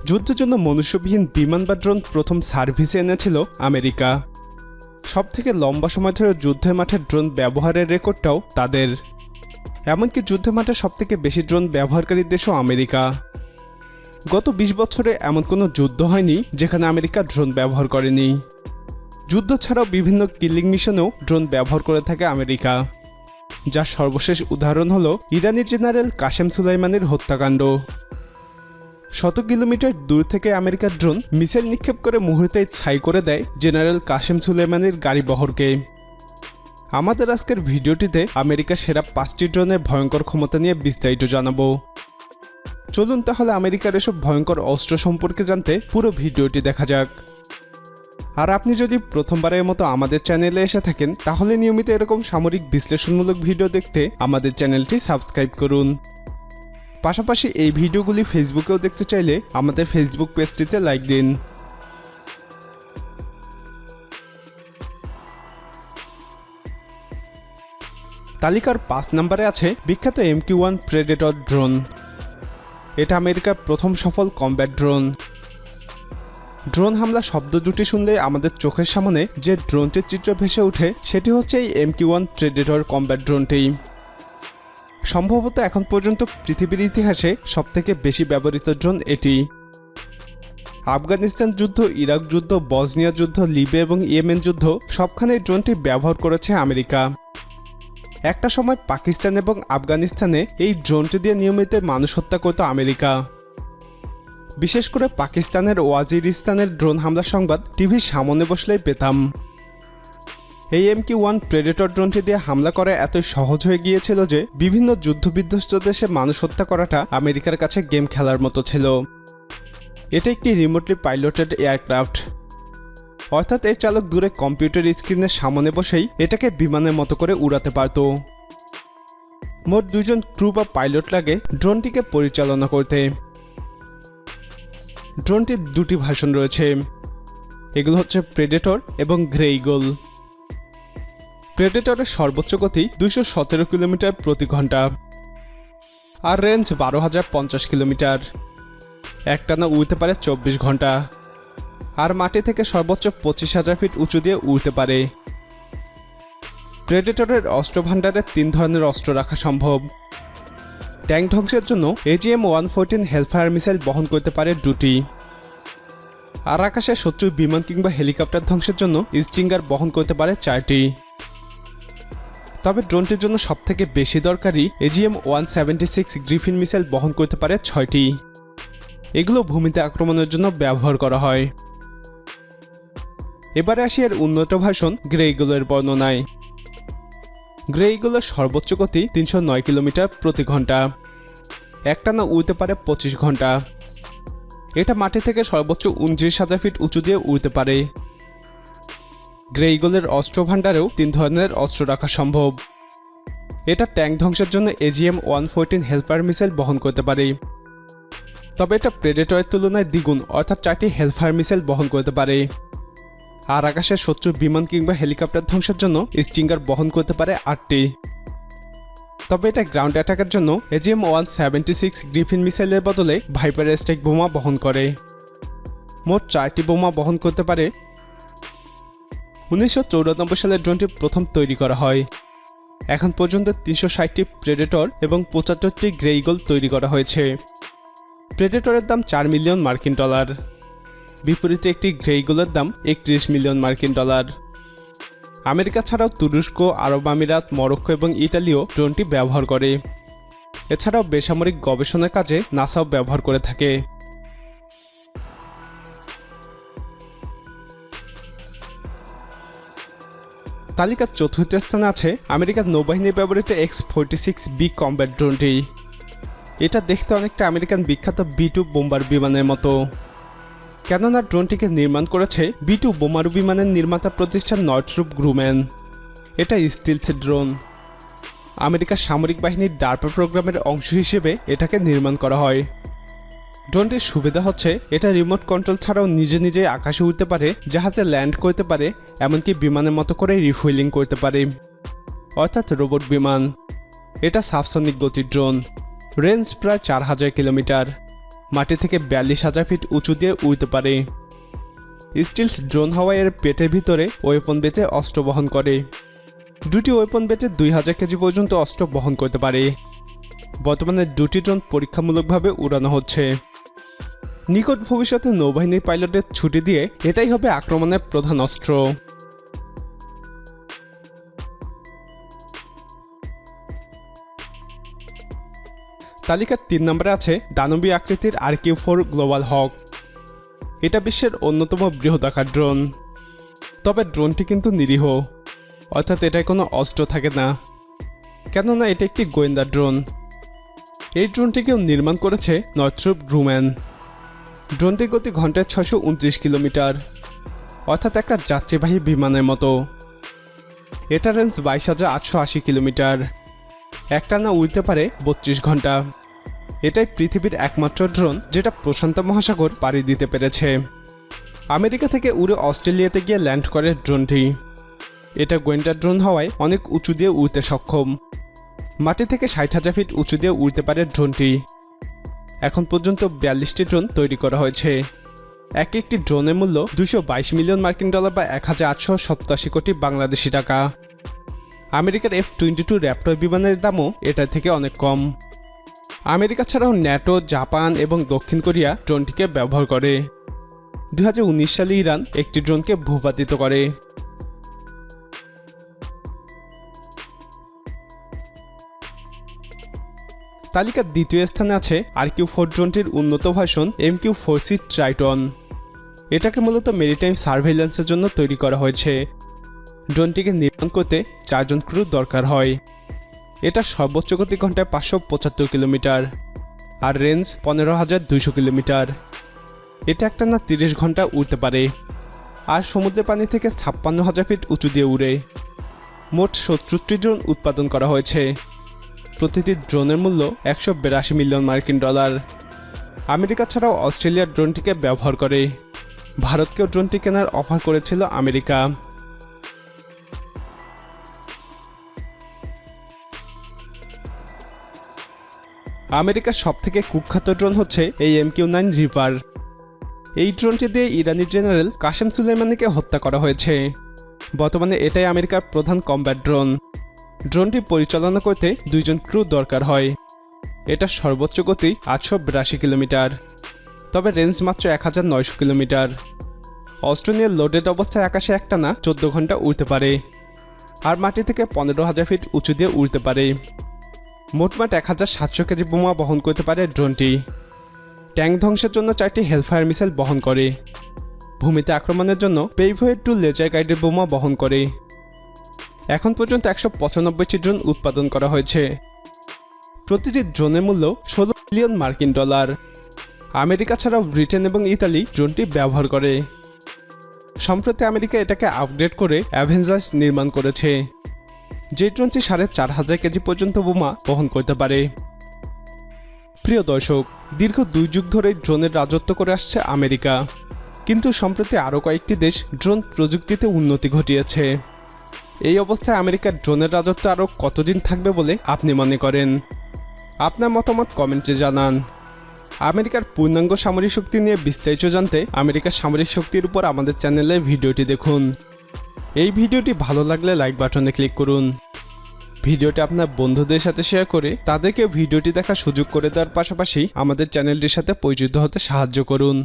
যুদ্ধের জন্য মনুষ্যবিহীন বিমান বা ড্রোন প্রথম সার্ভিসে এনেছিল আমেরিকা। সবথেকে লম্বা সময় ধরে যুদ্ধের মাঠে ড্রোন ব্যবহারের রেকর্ডটাও তাদের। এমনকি যুদ্ধের মাঠে সবথেকে বেশি ড্রোন ব্যবহারকারী দেশও আমেরিকা। গত ২০ বছরে এমন কোনো যুদ্ধ হয়নি যেখানে আমেরিকা ড্রোন ব্যবহার করেনি। যুদ্ধ ছাড়াও বিভিন্ন কিলিং মিশনেও ড্রোন ব্যবহার করে থাকে আমেরিকা, যার সর্বশেষ উদাহরণ হলো ইরানি জেনারেল কাসেম সুলাইমানির হত্যাকাণ্ড। ১০০ কিলোমিটার দূর থেকে আমেরিকার ড্রোন মিসাইল নিক্ষেপ করে মুহূর্তেই ছাই করে দেয় জেনারেল কাসেম সুলাইমানির গাড়ি বহরকে। আমাদের আজকের ভিডিওটিতে আমেরিকার সেরা ৫টি ড্রোনের ভয়ঙ্কর ক্ষমতা নিয়ে বিস্তারিত জানাবো। চলুন তাহলে আমেরিকার এসব ভয়ঙ্কর অস্ত্র সম্পর্কে জানতে পুরো ভিডিওটি দেখা যাক। আর আপনি যদি প্রথমবারের মতো আমাদের চ্যানেলে এসে থাকেন তাহলে নিয়মিত এরকম সামরিক বিশ্লেষণমূলক ভিডিও দেখতে আমাদের চ্যানেলটি সাবস্ক্রাইব করুন। পাশাপাশি এই ভিডিওগুলি ফেসবুকেও দেখতে চাইলে আমাদের ফেসবুক পেজটিতে লাইক দিন। তালিকার ৫ নম্বরে আছে বিখ্যাত MQ-1 প্রেডেটর ড্রোন। এটা আমেরিকার প্রথম সফল কমব্যাট ড্রোন। ড্রোন হামলা শব্দ দুটি শুনলে আমাদের চোখের সামনে যে ড্রোনটির চিত্র ভেসে ওঠে সেটি হচ্ছে এই MQ-1 প্রেডেটর কমব্যাট ড্রোনটি। সম্ভবত এখন পর্যন্ত পৃথিবীর ইতিহাসে সবথেকে বেশি ব্যবহৃত ড্রোন এটি। আফগানিস্তান যুদ্ধ, ইরাক যুদ্ধ, বসনিয়া যুদ্ধ, লিবিয়া এবং ইয়েমেন যুদ্ধ সবখানেই ড্রোনটি ব্যবহার করেছে আমেরিকা। একটা সময় পাকিস্তান এবং আফগানিস্তানে এই ড্রোনটি দিয়ে নিয়মিত মানুষ হত্যা করত আমেরিকা। বিশেষ করে পাকিস্তানের ওয়াজিরিস্তানের ড্রোন হামলার সংবাদ টিভির সামনে বসলেই পেতাম। এই MQ-1 প্রেডেটর ড্রোনটি দিয়ে হামলা করা এতই সহজ হয়ে গিয়েছিল যে বিভিন্ন যুদ্ধবিধ্বস্ত দেশে মানুষ হত্যা করাটা আমেরিকার কাছে গেম খেলার মতো ছিল। এটা একটি রিমোটলি পাইলটেড এয়ারক্রাফট, অর্থাৎ এর চালক দূরে কম্পিউটার স্ক্রিনের সামনে বসেই এটাকে বিমানের মতো করে উড়াতে পারত। মোট ২ জন ক্রু বা পাইলট লাগে ড্রোনটিকে পরিচালনা করতে। ড্রোনটির ২টি ভার্সন রয়েছে, এগুলো হচ্ছে প্রেডেটর এবং গ্রে ঈগল। প্রেডেটরের সর্বোচ্চ গতি ২১৭ কিলোমিটার প্রতি ঘন্টা আর রেঞ্জ ১২,০৫০ কিলোমিটার। একটানা উড়তে পারে ২৪ ঘন্টা আর মাটি থেকে সর্বোচ্চ ২৫,০০০ ফিট উঁচু দিয়ে উড়তে পারে। প্রেডেটরের অস্ত্র ভাণ্ডারে ৩ ধরনের অস্ত্র রাখা সম্ভব। ট্যাঙ্ক ধ্বংসের জন্য AGM-114 হেলফায়ার মিসাইল বহন করতে পারে ২টি, আর আকাশে শত্রুর বিমান কিংবা হেলিকপ্টার ধ্বংসের জন্য স্টিঙ্গার বহন করতে পারে ৪টি। তবে ড্রোনটির জন্য সবথেকে বেশি দরকারি AGM-176 গ্রিফিন মিসাইল বহন করতে পারে ৬টি। এগুলো ভূমিতে আক্রমণের জন্য ব্যবহার করা হয়। এবারে আসি এর উন্নত ভার্সন গ্রে ঈগলের বর্ণনায়। গ্রে ঈগলের সর্বোচ্চ গতি ৩০৯ কিলোমিটার প্রতি ঘন্টা, একটানা উড়তে পারে ২৫ ঘন্টা। এটা মাটি থেকে সর্বোচ্চ ২৯,০০০ ফিট উঁচু দিয়ে উড়তে পারে। গ্রে ঈগলের অস্ত্র ভাণ্ডারেও ৩ ধরনের অস্ত্র রাখা সম্ভব। এটা ট্যাঙ্ক ধ্বংসের জন্য AGM-114 হেলফায়ার মিসাইল বহন করতে পারে, তবে এটা প্রেডেটরের তুলনায় দ্বিগুণ, অর্থাৎ ৪টি হেলফায়ার মিসাইল বহন করতে পারে। আর আকাশের শত্রুর বিমান কিংবা হেলিকপ্টার ধ্বংসের জন্য স্টিঙ্গার বহন করতে পারে ৮টি। তবে এটা গ্রাউন্ড অ্যাটাকের জন্য AGM-176 গ্রিফিন মিসাইলের বদলে ভাইপার স্ট্রাইক বোমা বহন করে। মোট ৪টি বোমা বহন করতে পারে। ১৯৯৪ সালে ড্রোনটি প্রথম তৈরি করা হয়। এখন পর্যন্ত ৩৬০টি প্রেডেটর এবং ৭৫টি গ্রে ঈগল তৈরি করা হয়েছে। প্রেডেটরের দাম $৪ মিলিয়ন। বিপরীতে একটি গ্রে ঈগলের দাম $৩১ মিলিয়ন। আমেরিকা ছাড়াও তুরস্ক, আরব আমিরাত, মরক্কো এবং ইতালিও ড্রোনটি ব্যবহার করে। এছাড়াও বেসামরিক গবেষণার কাজে নাসাও ব্যবহার করে থাকে। তালিকার ৪র্থ স্থানে আছে আমেরিকার নৌবাহিনীর ব্যবহৃত X-46B কমব্যাট ড্রোনটি। এটা দেখতে অনেকটা আমেরিকান বিখ্যাত B-2 বোম্বার বিমানের মতো। কেননা ড্রোনটিকে নির্মাণ করেছে B-2 বোমারু বিমানের নির্মাতা প্রতিষ্ঠান নর্থ্রপ গ্রুম্যান। এটা স্টিলথ ড্রোন। আমেরিকার সামরিক বাহিনীর ডার্পা প্রোগ্রামের অংশ হিসেবে এটাকে নির্মাণ করা হয়। ড্রোনটির সুবিধা হচ্ছে এটা রিমোট কন্ট্রোল ছাড়াও নিজে নিজেই আকাশে উঠতে পারে, জাহাজে ল্যান্ড করতে পারে, এমনকি বিমানের মতো করে রিফুয়েলিং করতে পারে, অর্থাৎ রোবট বিমান। এটা সাবসনিক গতির ড্রোন। রেঞ্জ প্রায় ৪,০০০ কিলোমিটার, মাটি থেকে 42,000 ফিট উঁচু দিয়ে উড়তে পারে। স্টিলস ড্রোন হওয়া এর পেটের ভিতরে ওয়েপন বেতে অস্ত্র বহন করে। দুটি ওয়েপন বেতে 2000 কেজি পর্যন্ত অস্ত্র বহন করতে পারে। বর্তমানে দুটি ড্রোন পরীক্ষামূলকভাবে উড়ানো হচ্ছে। নিকট ভবিষ্যতে নৌবাহিনীর পাইলটদের ছুটি দিয়ে এটাই হবে আক্রমণের প্রধান অস্ত্র। তালিকার 3 নম্বরে আছে দানবীয় আকৃতির RQ-4 গ্লোবাল হক। এটা বিশ্বের অন্যতম বৃহদাকার ড্রোন। তবে ড্রোনটি কিন্তু নিরীহ, অর্থাৎ এটায় কোনো অস্ত্র থাকে না, কেননা এটা একটি গোয়েন্দা ড্রোন। এই ড্রোনটিকেও নির্মাণ করেছে নর্থ্রপ গ্রুম্যান। ড্রোনটির গতি ঘন্টায় 629 কিলোমিটার, অর্থাৎ একটা যাত্রীবাহী বিমানের মতো। এটা রেঞ্জ 22,880 কিলোমিটার। একটানা উড়তে পারে 32 ঘন্টা। এটাই পৃথিবীর একমাত্র ড্রোন যেটা প্রশান্ত মহাসাগর পাড়ি দিতে পেরেছে। আমেরিকা থেকে উড়ে অস্ট্রেলিয়াতে গিয়ে ল্যান্ড করে ড্রোনটি। এটা গোয়েন্দা ড্রোন হওয়ায় অনেক উঁচু দিয়ে উড়তে সক্ষম। মাটি থেকে 60,000 ফিট উঁচু দিয়ে উড়তে পারে ড্রোনটি। এখন পর্যন্ত 42টি ড্রোন তৈরি করা হয়েছে। এক একটি ড্রোনের মূল্য $222 মিলিয়ন বা 1887 কোটি বাংলাদেশি টাকা। আমেরিকার F-22 র্যাপটর বিমানের দামও এটা থেকে অনেক কম। আমেরিকা ছাড়াও ন্যাটো, জাপান এবং দক্ষিণ কোরিয়া ড্রোনটিকে ব্যবহার করে। 2019 সালে ইরান একটি ড্রোনকে ভূপাতিত করে। তালিকার দ্বিতীয় স্থানে আছে RQ-4 ড্রোনটির উন্নত ভার্সন MQ-4C ট্রাইটন। এটাকে মূলত মেরিটাইম সার্ভেইল্যান্সের জন্য তৈরি করা হয়েছে। ড্রোনটিকে নির্মাণ করতে 4 জন ক্রু দরকার হয়। এটা সর্বোচ্চ গতি ঘন্টায় 575 কিলোমিটার আর রেঞ্জ 15,200 কিলোমিটার। এটা একটানা 30 ঘন্টা উড়তে পারে আর সমুদ্রের পানি থেকে 56,000 ফিট উঁচু দিয়ে উড়ে। মোট 70টি ড্রোন উৎপাদন করা হয়েছে। প্রতিটি ড্রোনের মূল্য $182 মিলিয়ন। আমেরিকা ছাড়াও অস্ট্রেলিয়ার ড্রোনটিকে ব্যবহার করে। ভারতকেও ড্রোনটি কেনার অফার করেছিল আমেরিকা। আমেরিকার সবথেকে কুখ্যাত ড্রোন হচ্ছে এই MQ-9 রিভার। এই ড্রোনটি দিয়ে ইরানি জেনারেল কাসেম সুলেইমানিকে হত্যা করা হয়েছে। বর্তমানে এটাই আমেরিকার প্রধান কমব্যাট ড্রোন। ড্রোনটি পরিচালনা করতে 2 জন ক্রু দরকার হয়। এটা সর্বোচ্চ গতি 882 কিলোমিটার, তবে রেঞ্জ মাত্র 1900 কিলোমিটার। অস্ত্র নিয়ে লোডেড অবস্থায় আকাশে একটানা 14 ঘন্টা উড়তে পারে আর মাটি থেকে 15,000 ফিট উঁচু দিয়ে উড়তে পারে। মোটমাট 1700 কেজি বোমা বহন করতে পারে ড্রোনটি। ট্যাঙ্ক ধ্বংসের জন্য 4টি হেলফায়ার মিসাইল বহন করে। ভূমিতে আক্রমণের জন্য পেইভয়েড টু লেজার গাইডেড বোমা বহন করে। এখন পর্যন্ত 195টি ড্রোন উৎপাদন করা হয়েছে। প্রতিটি ড্রোনের মূল্য $16 মিলিয়ন। আমেরিকা ছাড়াও ব্রিটেন এবং ইতালি ড্রোনটি ব্যবহার করে। সম্প্রতি আমেরিকা এটাকে আপগ্রেড করে অ্যাভেঞ্জার্স নির্মাণ করেছে, যে ড্রোনটি 4,500 কেজি পর্যন্ত বোমা বহন করতে পারে। প্রিয় দর্শক, দীর্ঘ 2 যুগ ধরে ড্রোনের রাজত্ব করে আসছে আমেরিকা, কিন্তু সম্প্রতি আরও কয়েকটি দেশ ড্রোন প্রযুক্তিতে উন্নতি ঘটিয়েছে। এই অবস্থায় আমেরিকার ড্রোনের রাজত্ব আরও কতদিন থাকবে বলে আপনি মনে করেন? আপনার মতামত কমেন্টে জানান। আমেরিকার পূর্ণাঙ্গ সামরিক শক্তি নিয়ে বিস্তারিত জানতে আমেরিকার সামরিক শক্তির উপর আমাদের চ্যানেলে ভিডিওটি দেখুন। এই ভিডিওটি ভালো লাগলে লাইক বাটনে ক্লিক করুন। ভিডিওটি আপনার বন্ধুদের সাথে শেয়ার করে তাদেরকে ভিডিওটি দেখার সুযোগ করে দেওয়ার পাশাপাশি আমাদের চ্যানেলটির সাথে পরিচিত হতে সাহায্য করুন।